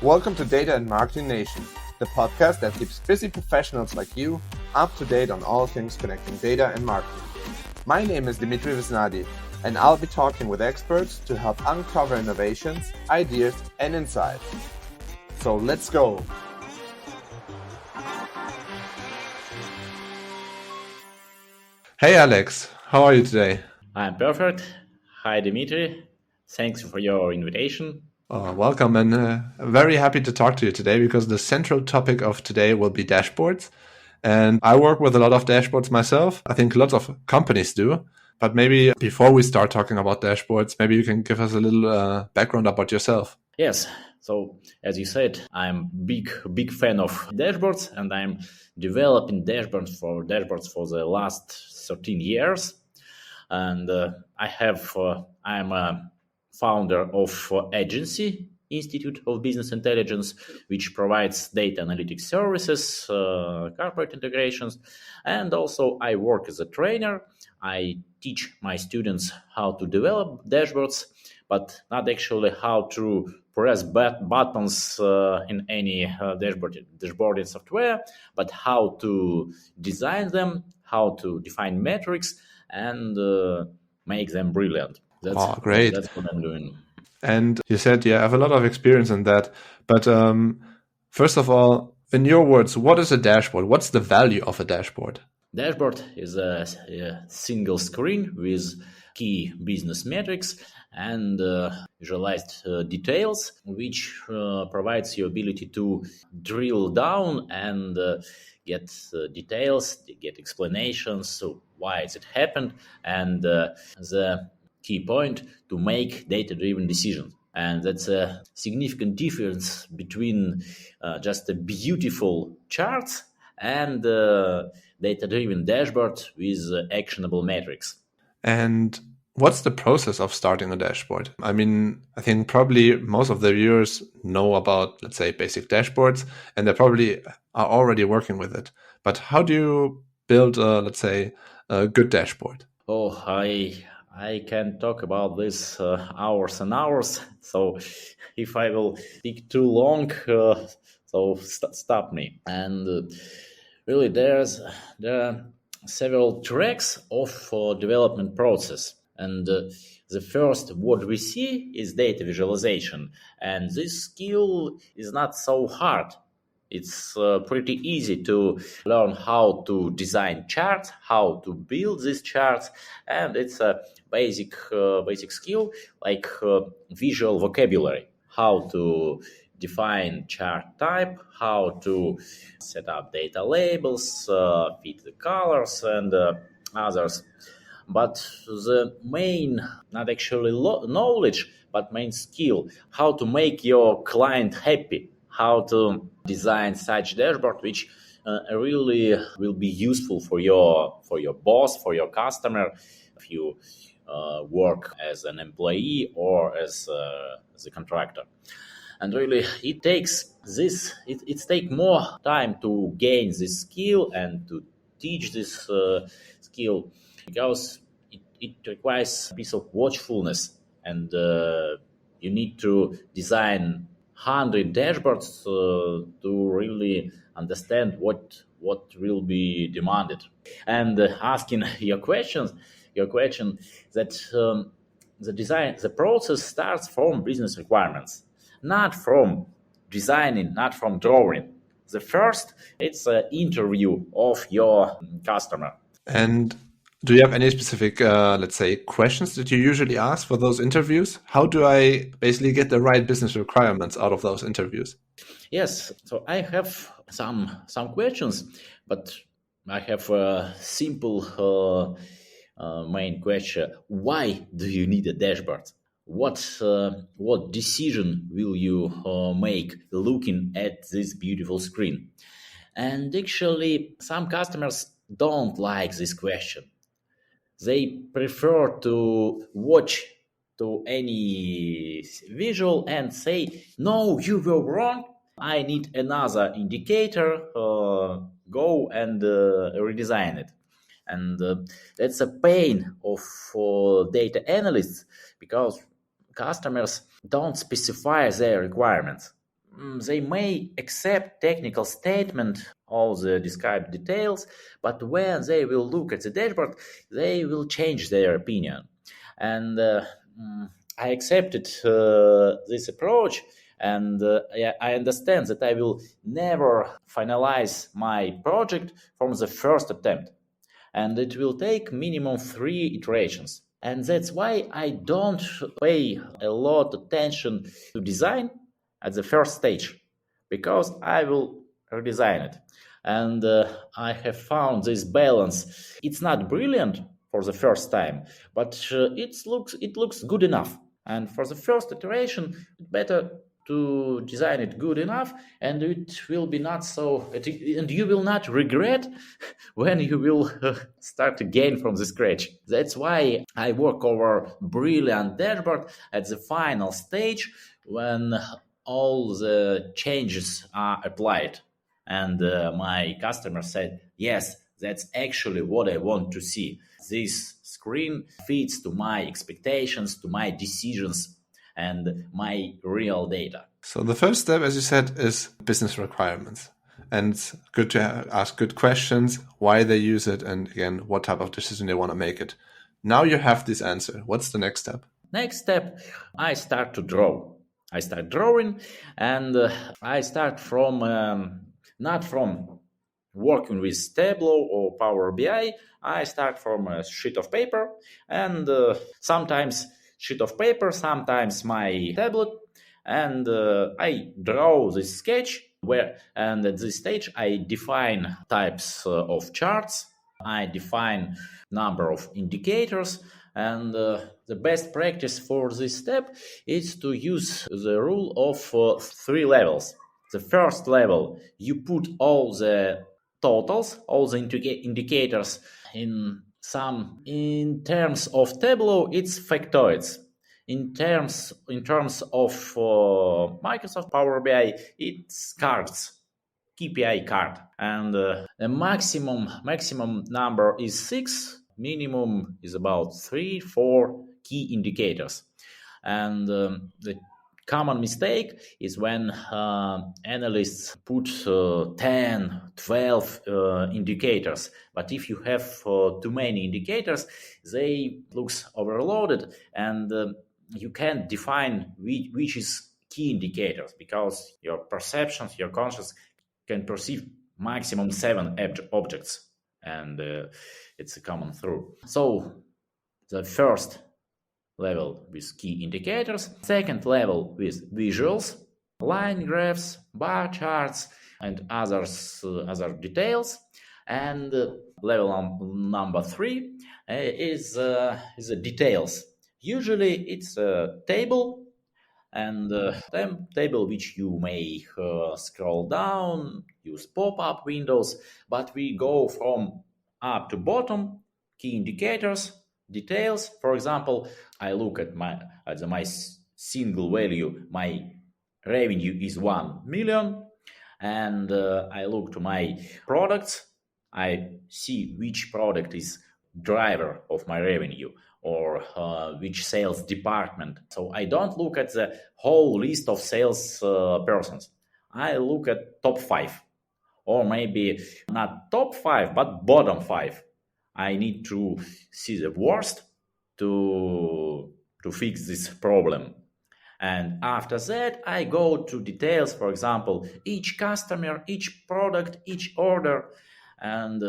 Welcome to Data and Marketing Nation, the podcast that keeps busy professionals like you up to date on all things connecting data and marketing. My name is Dimitri Visnadi, and I'll be talking with experts to help uncover innovations, ideas, and insights. So let's go! Hey Alex, how are you today? I'm perfect. Hi, Dimitri. Thanks for your invitation. Welcome, and I'm very happy to talk to you today because the central topic of today will be dashboards. And I work with a lot of dashboards myself. I think lots of companies do. But maybe before we start talking about dashboards, maybe you can give us a little background about yourself. Yes. So, as you said, I'm big fan of dashboards, and I'm developing dashboards for the last 13 years. And I'm a founder of agency Institute of Business Intelligence, which provides data analytics services, corporate integrations, and also I work as a trainer. I teach my students how to develop dashboards, but not actually how to press buttons in any dashboarding software, but how to design them, how to define metrics, and make them brilliant. Great. That's what I'm doing. And you said you have a lot of experience in that. But first of all, in your words, what is a dashboard? What's the value of a dashboard? Dashboard is a single screen with key business metrics and visualized details, which provides you ability to drill down and get details, get explanations, so why it happened, and the key point to make data-driven decisions. And that's a significant difference between just a beautiful charts and data-driven dashboard with actionable metrics. And what's the process of starting a dashboard? I mean, I think probably most of the viewers know about, let's say, basic dashboards, and they probably are already working with it. But how do you build, let's say, a good dashboard? Oh, I can talk about this hours and hours. So if I will speak too long, so stop me. And really, there are several tracks of development process. And the first, what we see is data visualization. And this skill is not so hard. It's pretty easy to learn how to design charts, how to build these charts, and it's a basic skill like visual vocabulary, how to define chart type, how to set up data labels, fit the colors, and others. But the main, not actually knowledge, but main skill, how to make your client happy, how to design such dashboard which really will be useful for your boss, for your customer, if you work as an employee or as a contractor. And really, it takes more time to gain this skill and to teach this skill, because it requires a piece of watchfulness, and you need to design 100 dashboards to really understand what will be demanded. And asking your question that the process starts from business requirements, not from designing, not from drawing. The first, it's an interview of your customer. And do you have any specific, let's say, questions that you usually ask for those interviews? How do I basically get the right business requirements out of those interviews? Yes, so I have some questions, but I have a simple main question. Why do you need a dashboard? What decision will you make looking at this beautiful screen? And actually, some customers don't like this question. They prefer to watch to any visual and say, no, you were wrong. I need another indicator. Go and redesign it. And that's a pain of data analysts, because customers don't specify their requirements. they may accept technical statement, all the described details, but when they will look at the dashboard, they will change their opinion. And I accepted this approach, and I understand that I will never finalize my project from the first attempt, and it will take minimum 3 iterations. And that's why I don't pay a lot attention to design at the first stage, because I will redesign it. And I have found this balance. It's not brilliant for the first time, but it looks good enough. And for the first iteration, it's better to design it good enough, and it will be not so, and you will not regret when you will start again from the scratch. That's why I work over brilliant dashboard at the final stage, when all the changes are applied, and my customer said, yes, that's actually what I want to see. This screen fits to my expectations, to my decisions, and my real data. So the first step, as you said, is business requirements. And it's good to ask good questions, why they use it, and again, what type of decision they want to make it. Now you have this answer. What's the next step? Next step, I start to draw. I start drawing, and I start from not from working with Tableau or Power BI. I start from a sheet of paper, and sometimes sheet of paper, sometimes my tablet, and I draw this sketch and at this stage I define types of charts, I define number of indicators, and the best practice for this step is to use the rule of 3 levels. The first level, you put all the totals, all the indicators in terms of Tableau, it's factoids. In terms of Microsoft Power BI, it's cards, KPI card, and the maximum number is 6. Minimum is about 3-4 key indicators, and the common mistake is when analysts put 10, 12 indicators. But if you have too many indicators, they looks overloaded, and you can't define which is key indicators, because your perceptions, your conscious can perceive maximum 7 objects, and it's a common through. So the first level with key indicators, second level with visuals, line graphs, bar charts, and other details, and level number 3 is the details. Usually it's a table, and table which you may scroll down, use pop-up windows, but we go from up to bottom, key indicators, details. For example, I look at my single value, my revenue is 1 million, and I look to my products, I see which product is driver of my revenue, or which sales department. So I don't look at the whole list of sales persons. I look at top 5, or maybe not top 5, but bottom 5. I need to see the worst to fix this problem. And after that, I go to details, for example, each customer, each product, each order, and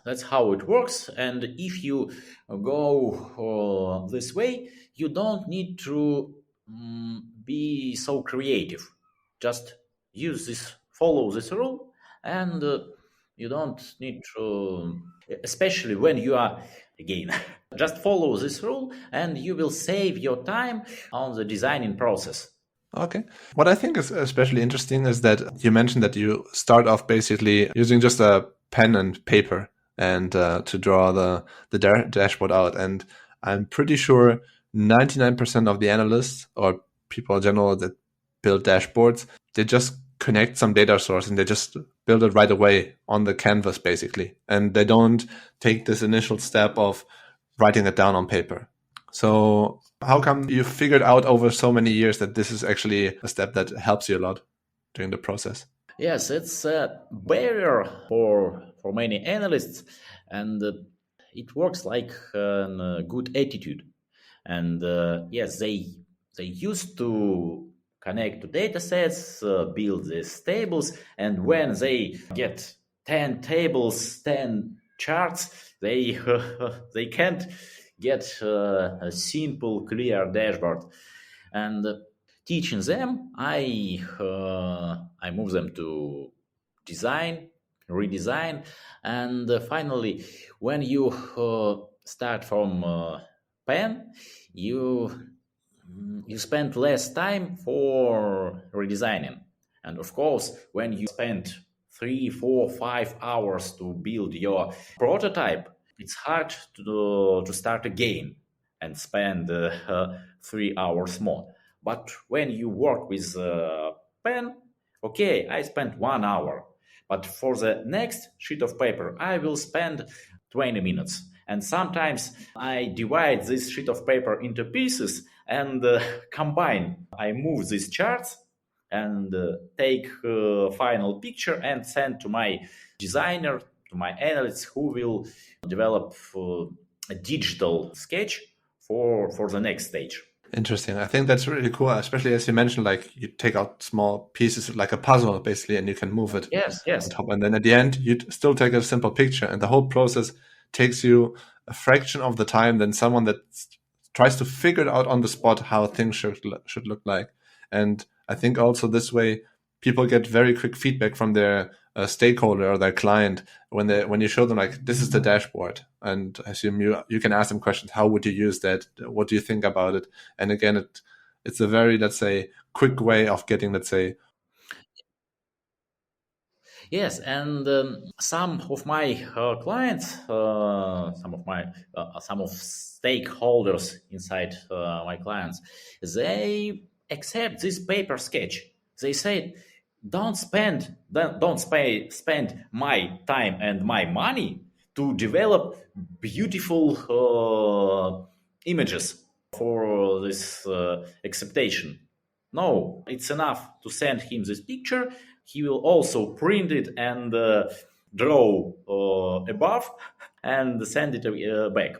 that's how it works. And if you go this way, you don't need to be so creative. Just follow this rule, and you don't need to, especially when you are, again, just follow this rule, and you will save your time on the designing process. Okay. What I think is especially interesting is that you mentioned that you start off basically using just a pen and paper and to draw the dashboard out. And I'm pretty sure 99% of the analysts or people in general that build dashboards, they just connect some data source and they just build it right away on the canvas, basically. And they don't take this initial step of writing it down on paper. So how come you figured out over so many years that this is actually a step that helps you a lot? during the process? Yes, it's a barrier for many analysts, and it works like a good attitude. And yes, they used to connect to data sets, build these tables, and when they get 10 tables, 10 charts, they they can't get a simple, clear dashboard. And teaching them, I move them to design, redesign, and finally, when you start from pen, you you spend less time for redesigning. And of course, when you spend 3, 4, 5 hours to build your prototype, it's hard to start again and spend 3 hours more. But when you work with pen, okay, I spent 1 hour, but for the next sheet of paper, I will spend 20 minutes. And sometimes I divide this sheet of paper into pieces and combine. I move these charts and take final picture and send to my designer, to my analyst, who will develop a digital sketch for the next stage. Interesting. I think that's really cool, especially as you mentioned, like you take out small pieces like a puzzle basically, and you can move it Yes, yes. on top. And then at the end, you still take a simple picture, and the whole process takes you a fraction of the time than someone that tries to figure it out on the spot how things should look like. And I think also this way, people get very quick feedback from their stakeholder or their client when you show them like this is the dashboard, and I assume you can ask them questions. How would you use that? What do you think about it? And again, it's a very, let's say, quick way of getting, let's say. Yes, and some of my clients, some of stakeholders inside my clients, they accept this paper sketch. They say, spend my time and my money to develop beautiful images for this acceptation. No, it's enough to send him this picture. He will also print it and draw above and send it back.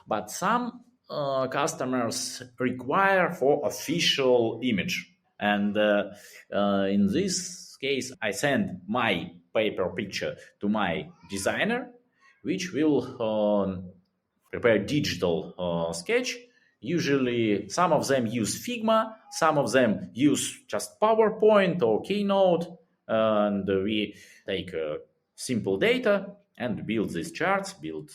But some customers require for official image. And in this case, I send my paper picture to my designer, which will prepare digital sketch. Usually, some of them use Figma, some of them use just PowerPoint or Keynote, and we take simple data and build these charts, build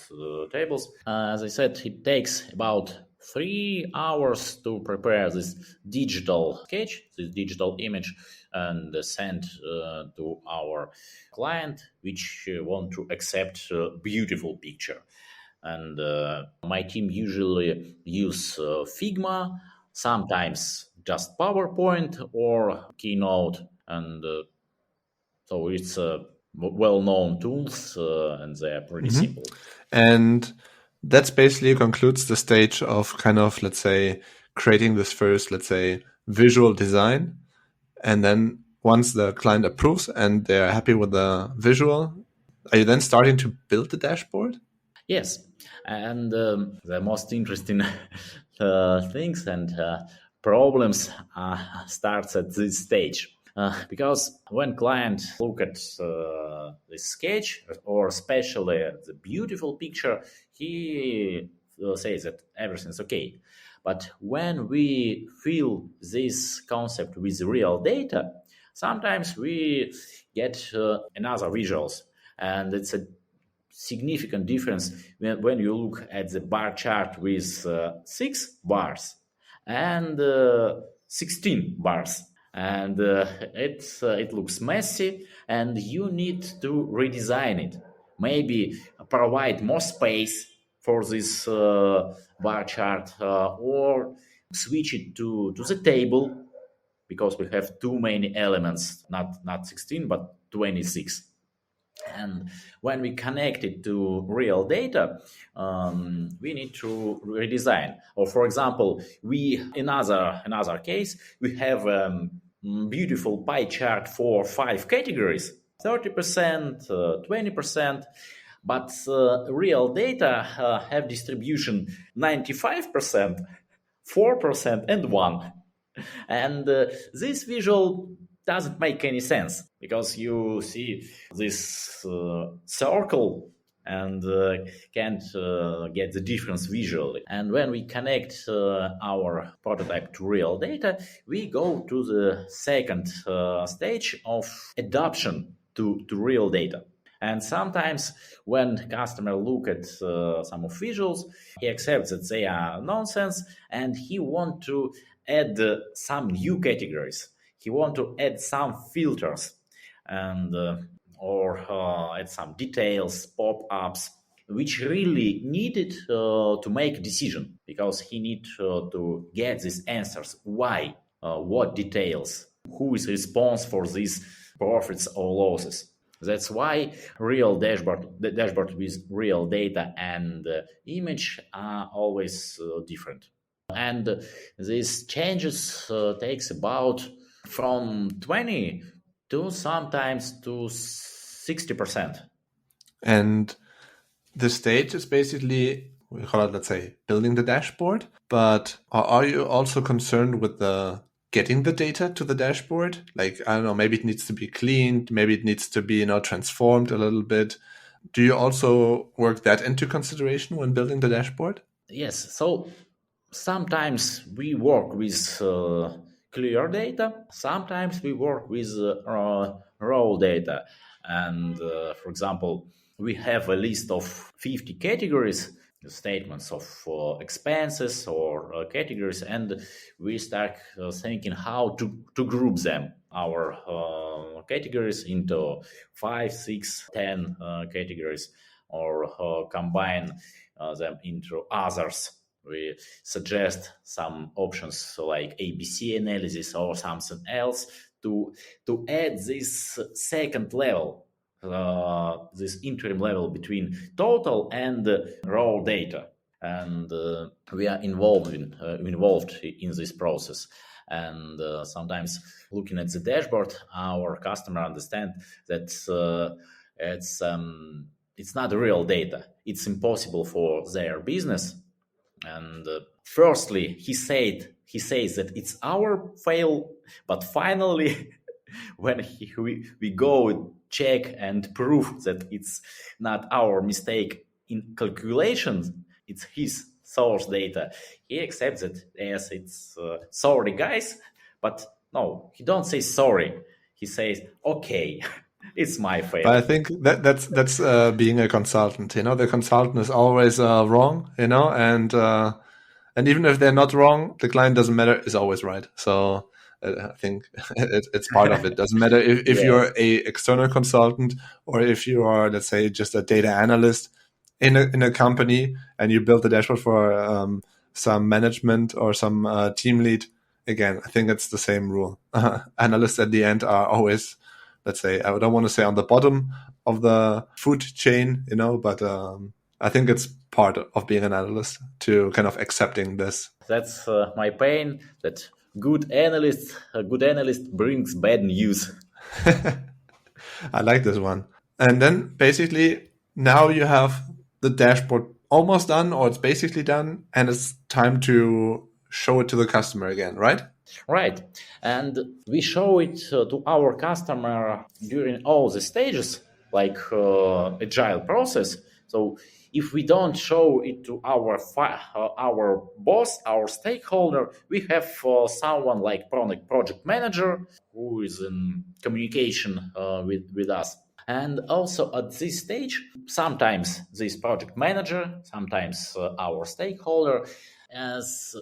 tables. As I said, it takes about 3 hours to prepare this digital sketch, this digital image, and send to our client, which want to accept a beautiful picture. And my team usually use Figma, sometimes just PowerPoint or Keynote, and so it's well-known tools, and they are pretty simple. And that's basically concludes the stage of kind of, let's say, creating this first, let's say, visual design. And then once the client approves and they're happy with the visual, are you then starting to build the dashboard? Yes, and the most interesting things and problems starts at this stage. Because when client look at the sketch, or especially the beautiful picture, he says that everything's okay. But when we fill this concept with real data, sometimes we get another visuals, and it's a significant difference when you look at the bar chart with 6 bars and 16 bars. And it looks messy, and you need to redesign it. Maybe provide more space for this bar chart, or switch it to the table, because we have too many elements, not 16 but 26. And when we connect it to real data, we need to redesign. Or for example, another case, we have beautiful pie chart for 5 categories, 30%, 20%, but real data have distribution 95%, 4%, and 1. And this visual doesn't make any sense because you see this circle and can't get the difference visually. And when we connect our prototype to real data, we go to the second stage of adoption to real data. And sometimes when customer look at some of visuals, he accepts that they are nonsense and he want to add some new categories. He want to add some filters and or add some details, pop-ups, which really needed to make a decision because he need to get these answers. Why? What details? Who is responsible for these profits or losses? That's why the dashboard with real data and image are always different. And these changes takes about from 20 to sometimes to 60%. And the stage is basically, we call it, let's say, building the dashboard. But are you also concerned with getting the data to the dashboard? Like, I don't know, maybe it needs to be cleaned, maybe it needs to be, transformed a little bit. Do you also work that into consideration when building the dashboard? Yes. So sometimes we work with clear data. Sometimes we work with raw data. And for example, we have a list of 50 categories, statements of expenses or categories, and we start thinking how to group them, our categories, into 5, 6, 10 categories, or combine them into others. We suggest some options like ABC analysis or something else to add this second level, this interim level between total and raw data. And we are involved in this process. And sometimes looking at the dashboard, our customer understand that it's not real data. It's impossible for their business. And firstly, he says that it's our fail, but finally, when we go check and prove that it's not our mistake in calculations, it's his source data, he accepts it. Yes, it's sorry, guys, but no, he don't say sorry. He says, okay, it's my fail. But I think that's being a consultant. The consultant is always wrong. And even if they're not wrong, the client doesn't matter, is always right. So I think it's part of it. Doesn't matter if Yes. you're a external consultant or if you are, let's say, just a data analyst in a company and you build the dashboard for some management or some team lead. Again, I think it's the same rule. Analysts at the end are always, let's say, I don't want to say on the bottom of the food chain, but I think it's part of being an analyst to kind of accepting this. That's my pain, that a good analyst brings bad news. I like this one. And then basically now you have the dashboard almost done, or it's basically done, and it's time to show it to the customer again, right? Right. And we show it to our customer during all the stages, like agile process. So if we don't show it to our boss, our stakeholder, we have someone like project manager who is in communication with us. And also at this stage, sometimes this project manager, sometimes our stakeholder is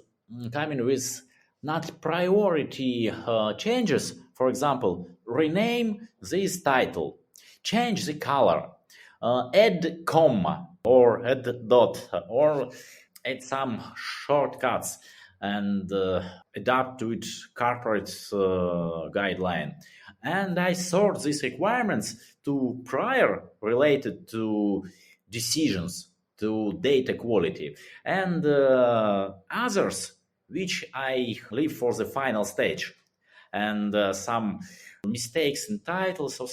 coming with not priority changes. For example, rename this title, change the color, add comma or add dot, or add some shortcuts and adapt to its corporate guideline. And I sort these requirements to prior related to decisions, to data quality, and others which I leave for the final stage. and some mistakes in titles or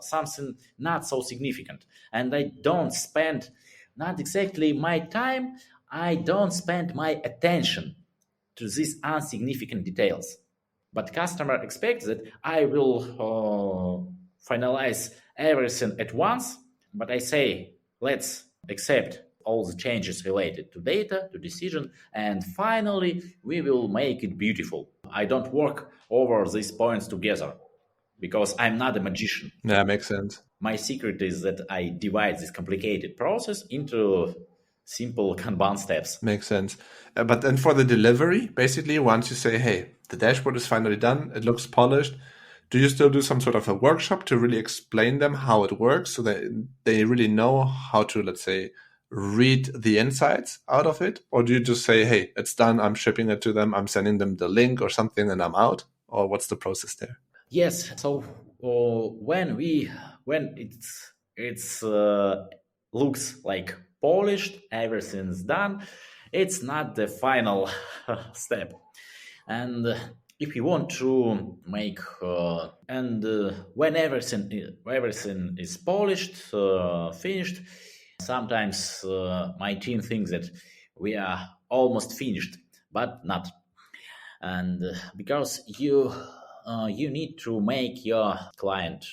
something not so significant. And I don't spend not exactly my time, I don't spend my attention to these insignificant details. But customer expects that I will finalize everything at once. But I say, let's accept all the changes related to data, to decision, and finally we will make it beautiful. I don't work over these points together because I'm not a magician. Yeah, makes sense. My secret is that I divide this complicated process into simple Kanban steps. Makes sense. But then for the delivery, basically, once you say, hey, the dashboard is finally done, it looks polished, do you still do some sort of a workshop to really explain them how it works so that they really know how to, let's say, read the insights out of it? Or do you just say, hey, it's done, I'm shipping it to them, I'm sending them the link or something, and I'm out? Or what's the process there? Yes. So when it's looks like polished, everything's done. It's not the final step, and if you want to make when everything is polished, finished, sometimes my team thinks that we are almost finished, but not. And because you need to make your client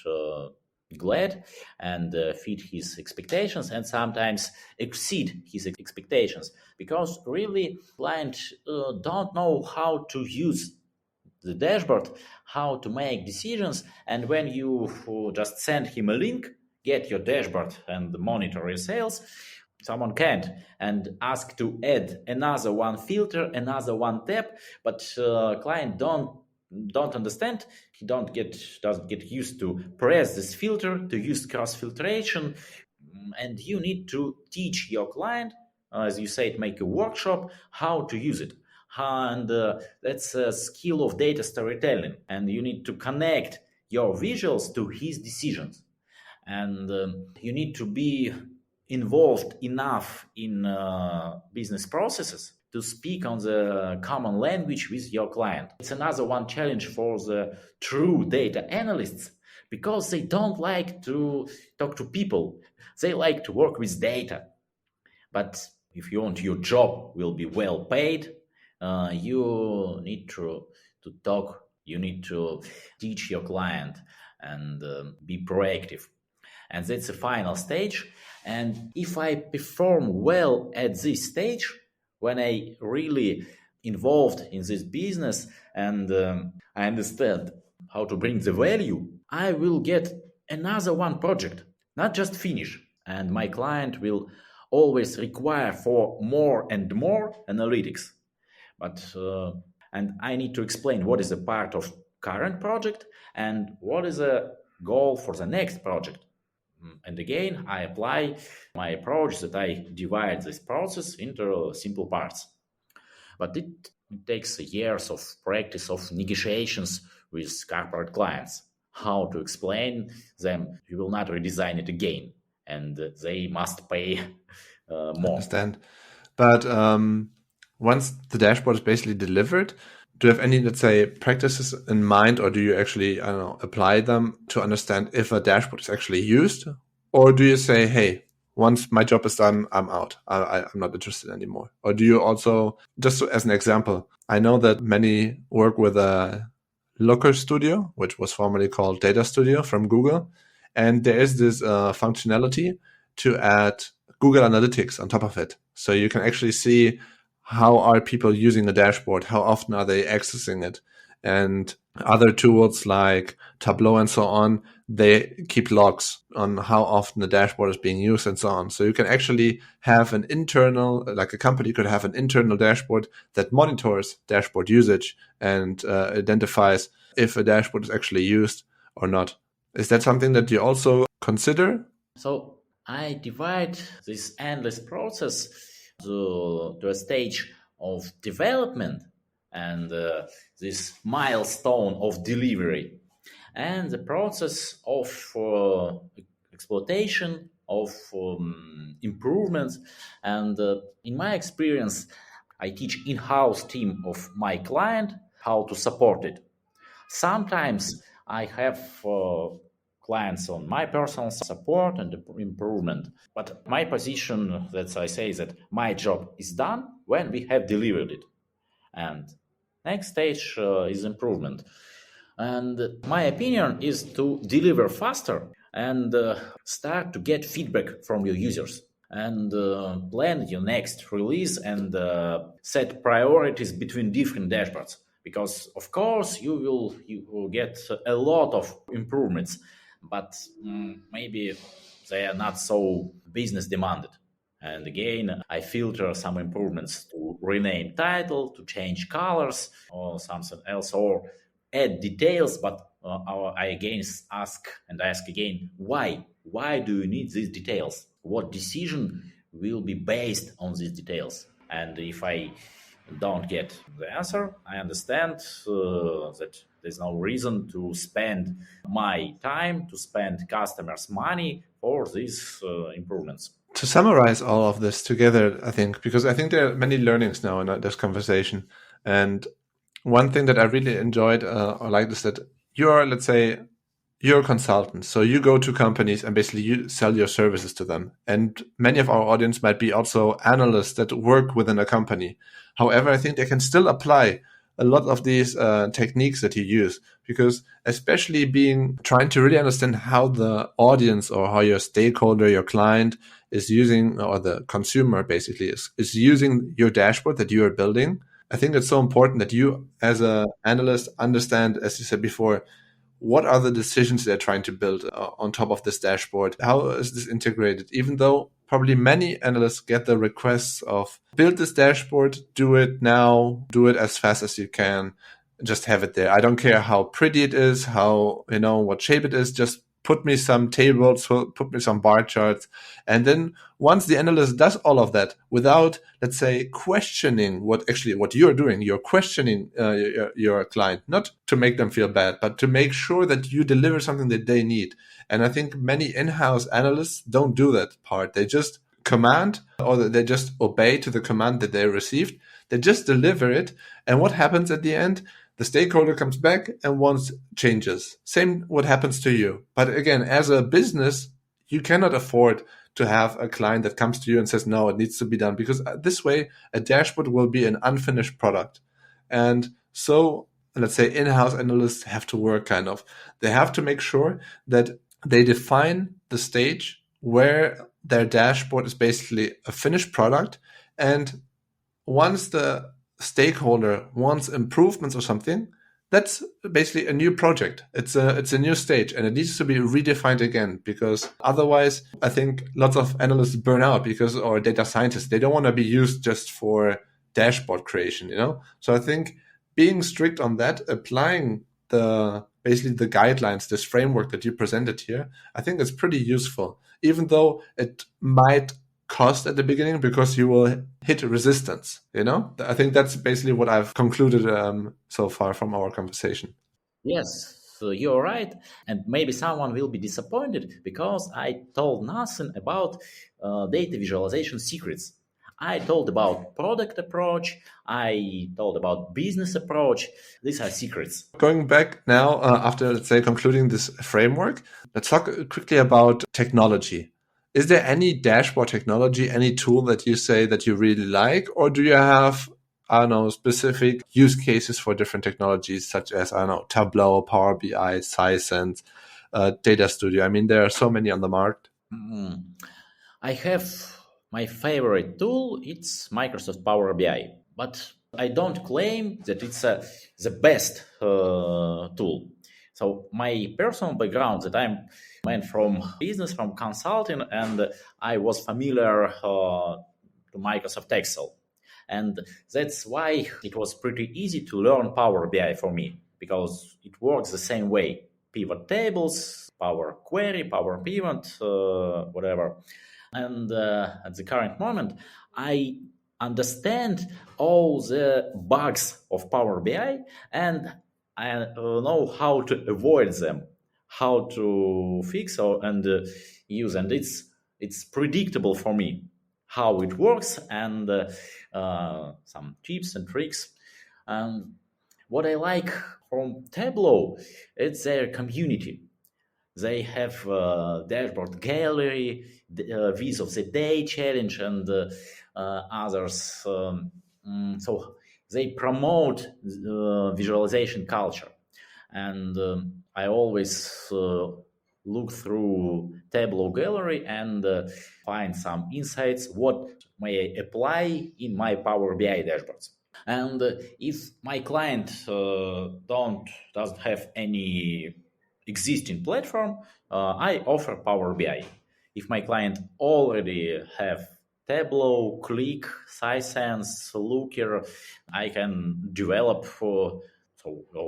glad and fit his expectations, and sometimes exceed his expectations, because really client don't know how to use the dashboard, how to make decisions. And when you just send him a link, get your dashboard and monitor your sales, someone can't and ask to add another one filter, another one tab, but client don't understand. He doesn't get used to press this filter, to use cross filtration. And you need to teach your client, as you said, make a workshop how to use it. And that's a skill of data storytelling, and you need to connect your visuals to his decisions. And you need to be involved enough in business processes to speak on the common language with your client. It's another one challenge for the true data analysts, because they don't like to talk to people. They like to work with data. But if you want your job will be well paid, you need to talk, you need to teach your client and be proactive. And that's the final stage. And if I perform well at this stage, when I really involved in this business and I understand how to bring the value, I will get another one project, not just finish. And my client will always require for more and more analytics. But and I need to explain what is a part of current project and what is a goal for the next project. And again, I apply my approach that I divide this process into simple parts. But it takes years of practice of negotiations with corporate clients, how to explain them you will not redesign it again, and they must pay more. Understand. But once the dashboard is basically delivered, do you have any, let's say, practices in mind, or do you actually, I don't know, apply them to understand if a dashboard is actually used? Or do you say, hey, once my job is done, I'm out. I'm not interested anymore. Or do you also, just as an example, I know that many work with a Looker Studio, which was formerly called Data Studio from Google. And there is this functionality to add Google Analytics on top of it. So you can actually see how are people using the dashboard, how often are they accessing it. And other tools like Tableau and so on, they keep logs on how often the dashboard is being used and so on. So you can actually have an internal, like a company could have an internal dashboard that monitors dashboard usage and identifies if a dashboard is actually used or not. Is that something that you also consider? So I divide this endless process to a stage of development and this milestone of delivery, and the process of exploitation, of improvements. And in my experience, I teach in-house team of my client how to support it. Sometimes I have clients on my personal support and improvement, but my position that I say that my job is done when we have delivered it, and next stage is improvement. And my opinion is to deliver faster and start to get feedback from your users and plan your next release and set priorities between different dashboards, because of course you will get a lot of improvements, but maybe they are not so business demanded. And again, I filter some improvements to rename title, to change colors, or something else, or add details. But I again ask again, why? Why do you need these details? What decision will be based on these details? And if I don't get the answer, I understand that there's no reason to spend my time, to spend customers' money for these improvements. To summarize all of this together, I think, because I think there are many learnings now in this conversation. And one thing that I really enjoyed or liked is that you're, let's say, you're a consultant. So you go to companies and basically you sell your services to them. And many of our audience might be also analysts that work within a company. However, I think they can still apply a lot of these techniques that you use, because especially trying to really understand how the audience or how your stakeholder, your client is using, or the consumer basically is using your dashboard that you are building. I think it's so important that you as an analyst understand, as you said before, what are the decisions they're trying to build on top of this dashboard? How is this integrated? Even though probably many analysts get the requests of build this dashboard, do it now, do it as fast as you can, just have it there. I don't care how pretty it is, how, what shape it is, just put me some tables, put me some bar charts. And then once the analyst does all of that without, let's say, questioning what you're doing, you're questioning your client, not to make them feel bad, but to make sure that you deliver something that they need. And I think many in-house analysts don't do that part. They just command, or they just obey to the command that they received. They just deliver it. And what happens at the end? The stakeholder comes back and wants changes. Same what happens to you. But again, as a business, you cannot afford to have a client that comes to you and says, no, it needs to be done, because this way a dashboard will be an unfinished product. And so let's say in-house analysts have to work they have to make sure that they define the stage where their dashboard is basically a finished product. And once the stakeholder wants improvements or something, that's basically a new project. It's a new stage, and it needs to be redefined again, because otherwise I think lots of analysts burn out or data scientists, they don't want to be used just for dashboard creation, So I think being strict on that, applying basically the guidelines, this framework that you presented here, I think it's pretty useful, even though it might cost at the beginning because you will hit resistance. I think that's basically what I've concluded so far from our conversation. Yes, so you're right. And maybe someone will be disappointed because I told nothing about data visualization secrets. I told about product approach. I told about business approach. These are secrets. Going back now, after, let's say, concluding this framework, let's talk quickly about technology. Is there any dashboard technology, any tool that you say that you really like, or do you have, I don't know, specific use cases for different technologies such as, I don't know, Tableau, Power BI, Sisense, Data Studio? I mean, there are so many on the market. I have my favorite tool. It's Microsoft Power BI, but I don't claim that it's the best tool. So my personal background, that I'm man from business, from consulting, and I was familiar to Microsoft Excel. And that's why it was pretty easy to learn Power BI for me, because it works the same way. Pivot tables, Power Query, Power Pivot, whatever. And at the current moment, I understand all the bugs of Power BI, and I know how to avoid them, how to fix and use. And it's predictable for me how it works, and some tips and tricks. And what I like from Tableau, it's their community. They have dashboard gallery, Viz of the Day challenge, and others. So they promote visualization culture. And I always look through Tableau gallery and find some insights what may I apply in my Power BI dashboards. And if my client doesn't have any existing platform, I offer Power BI. If my client already have Tableau, Click, Sisense, Looker, I can develop or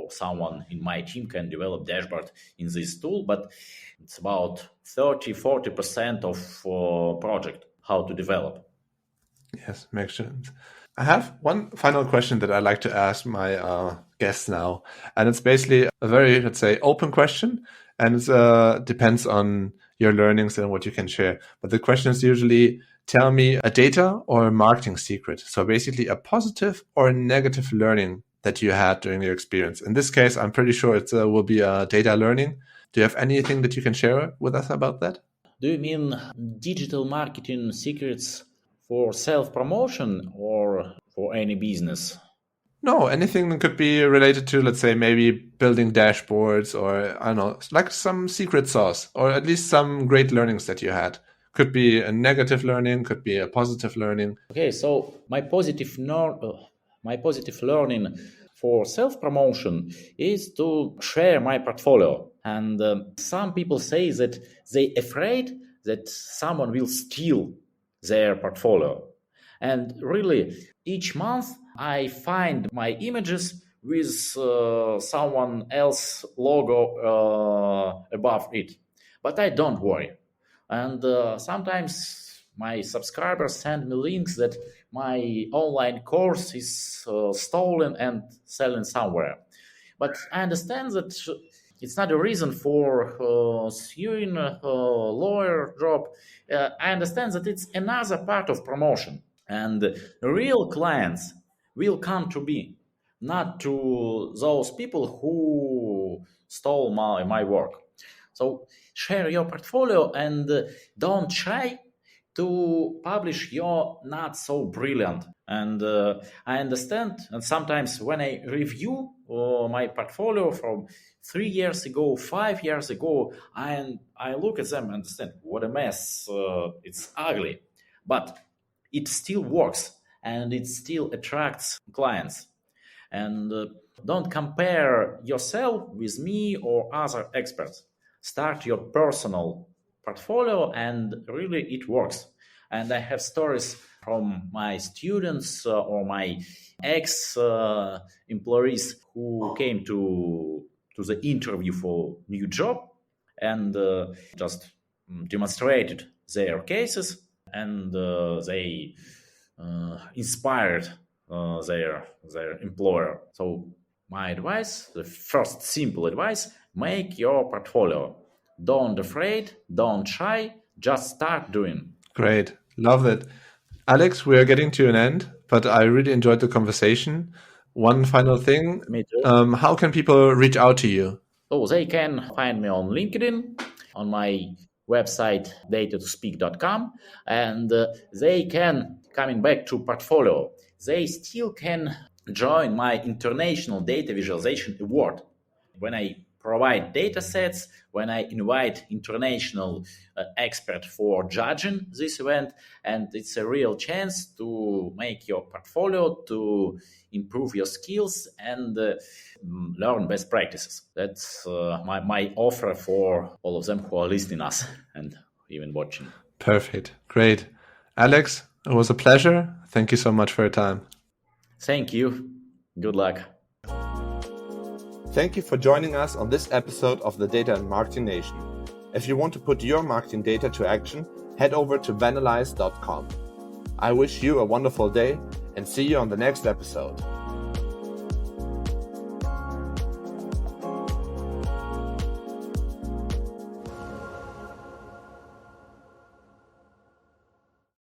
someone in my team can develop dashboard in this tool, but it's about 30-40% of project how to develop. Yes, makes sense. I have one final question that I'd like to ask my guests now, and it's basically a very, let's say, open question, and it depends on your learnings and what you can share. But the question is usually, tell me a data or a marketing secret. So basically a positive or a negative learning that you had during your experience. In this case, I'm pretty sure it will be a data learning. Do you have anything that you can share with us about that? Do you mean digital marketing secrets for self-promotion or for any business? No, anything that could be related to, let's say, maybe building dashboards or, I don't know, like some secret sauce or at least some great learnings that you had. Could be a negative learning, could be a positive learning. Okay, so my positive learning for self-promotion is to share my portfolio. And some people say that they afraid that someone will steal their portfolio. And really, each month I find my images with someone else logo above it. But I don't worry. And sometimes my subscribers send me links that my online course is stolen and selling somewhere. But I understand that it's not a reason for suing a lawyer job. I understand that it's another part of promotion. And real clients will come to me, not to those people who stole my work. So share your portfolio and don't try to publish your not so brilliant. And I understand, and sometimes when I review my portfolio from 3 years ago, 5 years ago, and I look at them and understand what a mess, it's ugly, but it still works and it still attracts clients. And don't compare yourself with me or other experts. Start your personal portfolio and really it works. And I have stories from my students or my ex-employees who came to the interview for new job and just demonstrated their cases and they inspired their employer. So my advice, the first simple advice, make your portfolio. Don't afraid, don't shy, just start doing. Great. Love it. Alex, we are getting to an end, but I really enjoyed the conversation. One final thing. Me too. How can people reach out to you? So they can find me on LinkedIn, on my website datatospeak.com, and they can, coming back to portfolio, they still can join my International Data Visualization Award. When I provide data sets, when I invite international expert for judging this event, and it's a real chance to make your portfolio, to improve your skills and learn best practices. That's my offer for all of them who are listening us and even watching. Perfect. Great. Alex, it was a pleasure. Thank you so much for your time. Thank you. Good luck. Thank you for joining us on this episode of the Data and Marketing Nation. If you want to put your marketing data to action, head over to vanalize.com. I wish you a wonderful day and see you on the next episode.